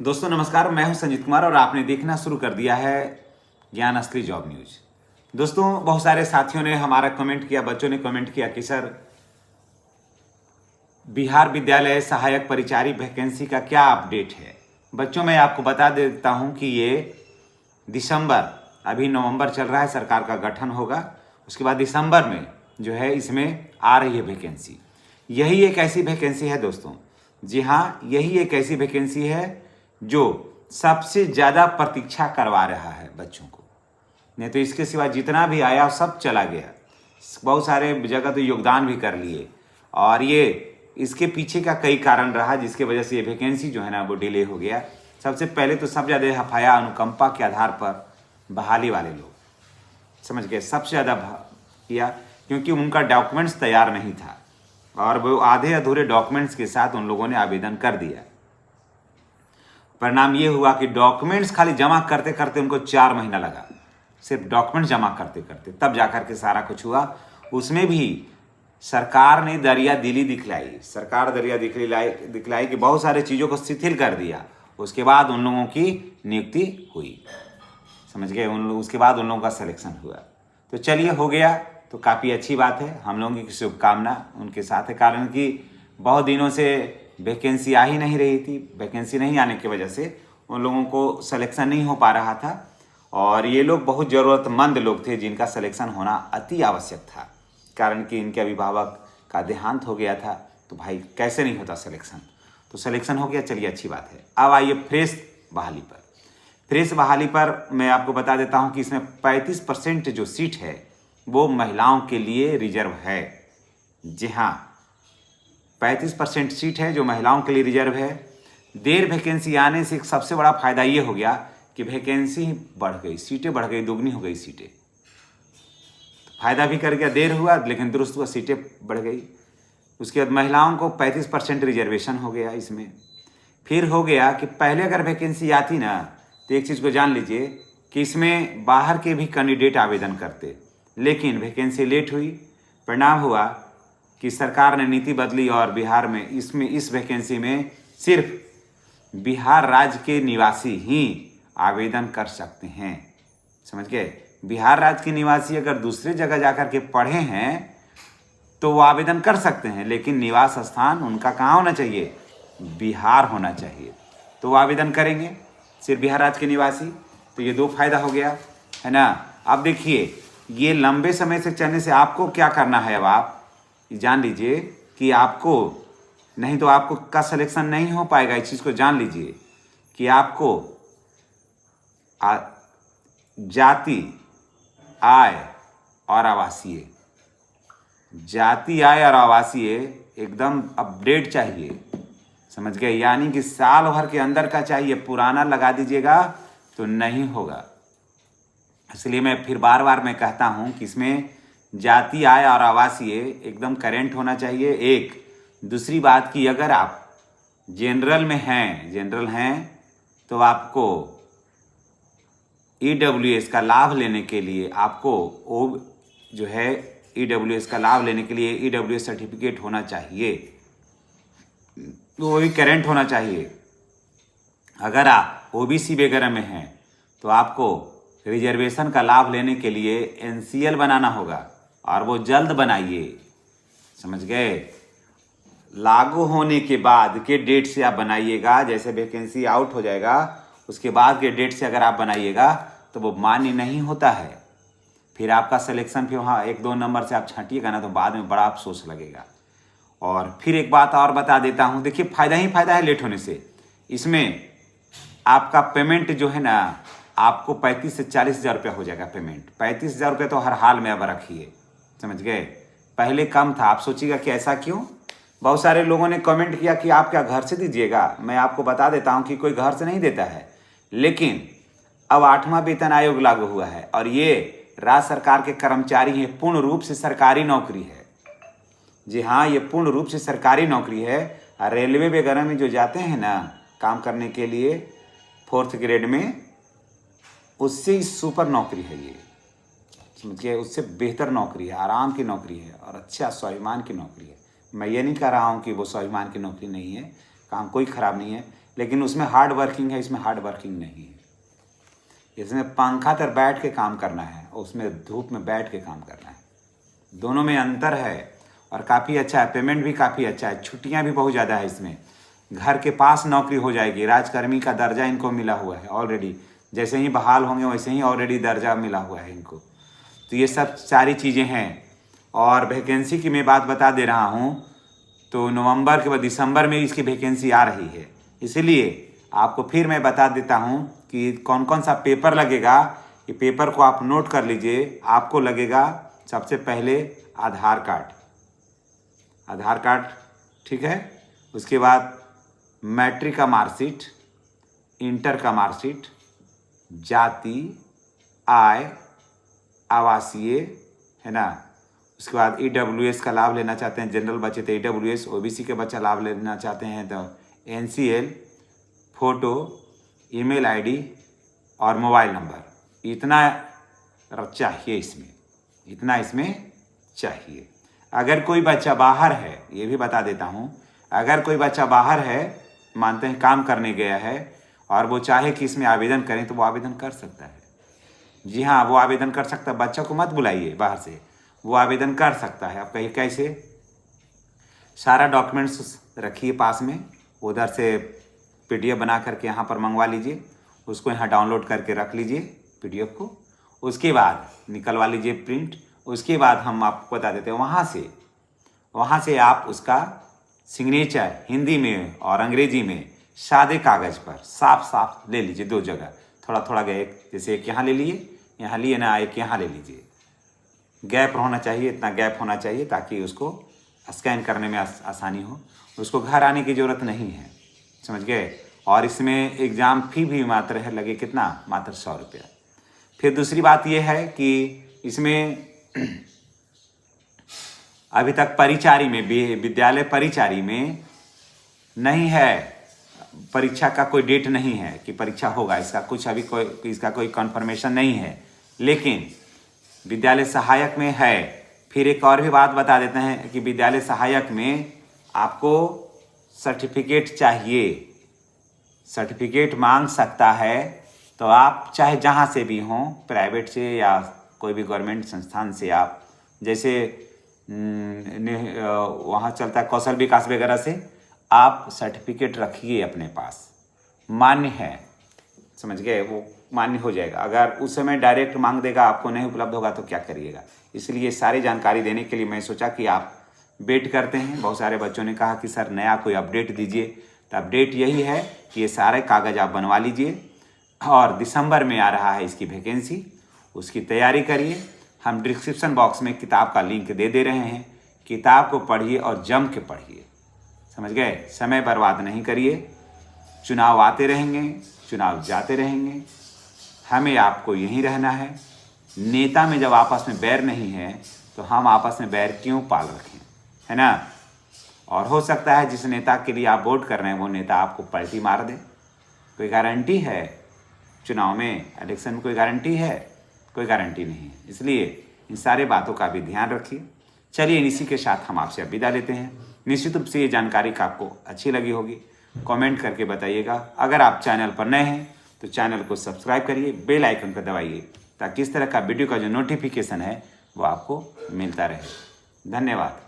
दोस्तों नमस्कार, मैं हूं संजीत कुमार और आपने देखना शुरू कर दिया है ज्ञान असली जॉब न्यूज। दोस्तों बहुत सारे साथियों ने हमारा कमेंट किया, बच्चों ने कमेंट किया कि सर बिहार विद्यालय सहायक परिचारी वैकेंसी का क्या अपडेट है। बच्चों मैं आपको बता देता हूं कि ये दिसंबर, अभी नवंबर चल रहा है, सरकार का गठन होगा, उसके बाद दिसंबर में जो है इसमें आ रही है वैकेंसी। यही एक ऐसी वैकेंसी है दोस्तों, जी हाँ, यही एक ऐसी वैकेंसी है जो सबसे ज़्यादा प्रतीक्षा करवा रहा है बच्चों को। नहीं तो इसके सिवा जितना भी आया सब चला गया, बहुत सारे जगह तो योगदान भी कर लिए, और ये इसके पीछे का कई कारण रहा जिसके वजह से ये वैकेंसी जो है ना वो डिले हो गया। सबसे पहले तो सब ज़्यादा हफाया अनुकंपा के आधार पर बहाली वाले लोग, समझ गए, सबसे ज़्यादा किया क्योंकि उनका डॉक्यूमेंट्स तैयार नहीं था और वो आधे अधूरे डॉक्यूमेंट्स के साथ उन लोगों ने आवेदन कर दिया। परिणाम ये हुआ कि डॉक्यूमेंट्स खाली जमा करते करते उनको 4 महीना लगा, सिर्फ डॉक्यूमेंट्स जमा करते करते, तब जाकर के सारा कुछ हुआ। उसमें भी सरकार ने दरिया दिली दिखलाई, सरकार दरिया दिखलाई कि बहुत सारे चीज़ों को शिथिल कर दिया। उसके बाद उन लोगों की नियुक्ति हुई, समझ गए, उसके बाद उन लोगों का सिलेक्शन हुआ। तो चलिए हो गया तो काफ़ी अच्छी बात है, हम लोगों की शुभकामना उनके साथ है, कारण कि बहुत दिनों से वैकेंसी आ ही नहीं रही थी। वैकेंसी नहीं आने की वजह से उन लोगों को सिलेक्शन नहीं हो पा रहा था और ये लोग बहुत ज़रूरतमंद लोग थे जिनका सिलेक्शन होना अति आवश्यक था, कारण कि इनके अभिभावक का देहांत हो गया था। तो भाई कैसे नहीं होता सिलेक्शन, तो सिलेक्शन हो गया, चलिए अच्छी बात है। अब आइए फ्रेश बहाली पर। फ्रेश बहाली पर मैं आपको बता देता हूं कि इसमें 35% जो सीट है वो महिलाओं के लिए रिजर्व है। जी हाँ, 35% सीट है जो महिलाओं के लिए रिजर्व है। देर वैकेंसी आने से एक सबसे बड़ा फायदा ये हो गया कि वैकेंसी बढ़ गई, सीटें बढ़ गई, दुगनी हो गई सीटें। तो फायदा भी कर गया, देर हुआ लेकिन दुरुस्त हुआ, सीटें बढ़ गई। उसके बाद महिलाओं को 35% रिजर्वेशन हो गया इसमें। फिर हो गया कि पहले अगर वैकेंसी आती ना तो एक चीज़ को जान लीजिए कि इसमें बाहर के भी कैंडिडेट आवेदन करते, लेकिन वैकेंसी लेट हुई। परिणाम हुआ कि सरकार ने नीति बदली और बिहार में इस वैकेंसी में सिर्फ बिहार राज्य के निवासी ही आवेदन कर सकते हैं, समझ गए। बिहार राज्य के निवासी अगर दूसरे जगह जाकर के पढ़े हैं तो वो आवेदन कर सकते हैं, लेकिन निवास स्थान उनका कहाँ होना चाहिए, बिहार होना चाहिए, तो वो आवेदन करेंगे सिर्फ बिहार राज्य के निवासी। तो ये 2 फायदा हो गया, है ना। अब देखिए, ये लंबे समय से चलने से आपको क्या करना है, अब आप जान लीजिए कि आपको, नहीं तो आपको का सिलेक्शन नहीं हो पाएगा। इस चीज़ को जान लीजिए कि आपको जाति, आय और आवासीय, जाति, आय और आवासीय एकदम अपडेट चाहिए, समझ गए, यानी कि साल भर के अंदर का चाहिए। पुराना लगा दीजिएगा तो नहीं होगा। इसलिए मैं फिर बार बार मैं कहता हूं कि इसमें जाति, आय और आवासीय एकदम करेंट होना चाहिए। एक दूसरी बात की, अगर आप जनरल हैं तो आपको EWS का लाभ लेने के लिए आपको जो है EWS का लाभ लेने के लिए EWS सर्टिफिकेट होना चाहिए, तो वो भी करेंट होना चाहिए। अगर आप OBC वगैरह में हैं तो आपको रिजर्वेशन का लाभ लेने के लिए NCL बनाना होगा और वो जल्द बनाइए, समझ गए। लागू होने के बाद के डेट से आप बनाइएगा, जैसे वैकेंसी आउट हो जाएगा उसके बाद के डेट से अगर आप बनाइएगा तो वो मान्य नहीं होता है। फिर आपका सिलेक्शन फिर वहाँ 1-2 नंबर से आप छांटिएगा ना तो बाद में बड़ा अफसोस लगेगा। और फिर एक बात और बता देता हूँ, देखिए फायदा ही फायदा है लेट होने से। इसमें आपका पेमेंट जो है ना, आपको 35 से 40 हज़ार रुपया हो जाएगा पेमेंट। 35 हज़ार रुपये तो हर हाल में अब रखिए, समझ गए। पहले कम था, आप सोचिएगा कि ऐसा क्यों। बहुत सारे लोगों ने कमेंट किया कि आप क्या घर से दीजिएगा। मैं आपको बता देता हूँ कि कोई घर से नहीं देता है, लेकिन अब 8वां वेतन आयोग लागू हुआ है और ये राज्य सरकार के कर्मचारी हैं, पूर्ण रूप से सरकारी नौकरी है। जी हाँ, ये पूर्ण रूप से सरकारी नौकरी है। रेलवे वगैरह में जो जाते हैं ना काम करने के लिए 4th ग्रेड में, उससे सुपर नौकरी है ये, समझिए, उससे बेहतर नौकरी है, आराम की नौकरी है और अच्छा स्वाभिमान की नौकरी है। मैं ये नहीं कह रहा हूँ कि वो स्वाभिमान की नौकरी नहीं है, काम कोई ख़राब नहीं है, लेकिन उसमें हार्ड वर्किंग है, इसमें हार्ड वर्किंग नहीं है। इसमें पंखा तर बैठ के काम करना है, उसमें धूप में बैठ के काम करना है। दोनों में अंतर है और काफ़ी अच्छा है। पेमेंट भी काफ़ी अच्छा है, छुट्टियां भी बहुत ज़्यादा है इसमें। घर के पास नौकरी हो जाएगी, राजकर्मी का दर्जा इनको मिला हुआ है ऑलरेडी। जैसे ही बहाल होंगे वैसे ही ऑलरेडी दर्जा मिला हुआ है इनको। तो ये सब सारी चीज़ें हैं। और वैकेंसी की मैं बात बता दे रहा हूँ, तो नवंबर के बाद दिसंबर में इसकी वैकेंसी आ रही है। इसलिए आपको फिर मैं बता देता हूँ कि कौन कौन सा पेपर लगेगा। ये पेपर को आप नोट कर लीजिए। आपको लगेगा सबसे पहले आधार कार्ड, ठीक है। उसके बाद मैट्रिक का मार्कशीट, इंटर का मार्कशीट, जाति, आय, आवासीय, है ना। उसके बाद EWS का लाभ लेना चाहते हैं, जनरल बच्चे तो EWS, OBC के बच्चा लाभ लेना चाहते हैं तो NCL, फोटो, ईमेल ID और मोबाइल नंबर। इतना चाहिए इसमें, इतना इसमें चाहिए। अगर कोई बच्चा बाहर है, ये भी बता देता हूँ, अगर कोई बच्चा बाहर है, मानते हैं काम करने गया है और वो चाहे कि इसमें आवेदन करें तो वो आवेदन कर सकता है। जी हाँ, वो आवेदन कर सकता है। बच्चा को मत बुलाइए बाहर से, वो आवेदन कर सकता है। आप कहीं कैसे, सारा डॉक्यूमेंट्स रखिए पास में, उधर से PDF बना करके यहाँ पर मंगवा लीजिए, उसको यहाँ डाउनलोड करके रख लीजिए PDF को। उसके बाद निकलवा लीजिए प्रिंट। उसके बाद हम आपको बता देते हैं, वहाँ से आप उसका सिग्नेचर हिंदी में और अंग्रेजी में सादे कागज़ पर साफ साफ ले लीजिए, 2 जगह थोड़ा थोड़ा गैप, जैसे एक यहाँ ले लिए, यहाँ लिए ना, एक यहाँ ले लीजिए। गैप होना चाहिए, इतना गैप होना चाहिए ताकि उसको स्कैन करने में आसानी हो। उसको घर आने की ज़रूरत नहीं है, समझ गए। और इसमें एग्ज़ाम फी भी मात्र है, लगे कितना, मात्र 100 रुपया। फिर दूसरी बात यह है कि इसमें अभी तक परिचारी में, विद्यालय परिचारी में नहीं है, परीक्षा का कोई डेट नहीं है कि परीक्षा होगा, इसका कुछ अभी कोई कन्फर्मेशन नहीं है। लेकिन विद्यालय सहायक में है। फिर एक और भी बात बता देते हैं कि विद्यालय सहायक में आपको सर्टिफिकेट चाहिए, सर्टिफिकेट मांग सकता है। तो आप चाहे जहाँ से भी हों, प्राइवेट से या कोई भी गवर्नमेंट संस्थान से, आप जैसे वहाँ चलता है कौशल विकास वगैरह से, आप सर्टिफिकेट रखिए अपने पास, मान्य है, समझ गए, वो मान्य हो जाएगा। अगर उस समय डायरेक्ट मांग देगा, आपको नहीं उपलब्ध होगा तो क्या करिएगा। इसलिए सारी जानकारी देने के लिए मैं सोचा कि आप वेट करते हैं। बहुत सारे बच्चों ने कहा कि सर नया कोई अपडेट दीजिए, तो अपडेट यही है कि ये सारे कागज़ आप बनवा लीजिए और दिसंबर में आ रहा है इसकी वैकेंसी, उसकी तैयारी करिए। हम डिस्क्रिप्शन बॉक्स में किताब का लिंक दे रहे हैं, किताब को पढ़िए और जम के पढ़िए, समझ गए। समय बर्बाद नहीं करिए। चुनाव आते रहेंगे, चुनाव जाते रहेंगे, हमें आपको यहीं रहना है। नेता में जब आपस में बैर नहीं है तो हम आपस में बैर क्यों पाल रखें, है ना। और हो सकता है जिस नेता के लिए आप वोट कर रहे हैं वो नेता आपको पलटी मार दे। कोई गारंटी है चुनाव में, इलेक्शन में कोई गारंटी है? कोई गारंटी नहीं है। इसलिए इन सारे बातों का भी ध्यान रखिए। चलिए इसी के साथ हम आपसे अब विदा लेते हैं। निश्चित रूप से ये जानकारी का आपको अच्छी लगी होगी, कमेंट करके बताइएगा। अगर आप चैनल पर नए हैं तो चैनल को सब्सक्राइब करिए, बेल आइकन को दबाइए ताकि इस तरह का वीडियो का जो नोटिफिकेशन है वो आपको मिलता रहे। धन्यवाद।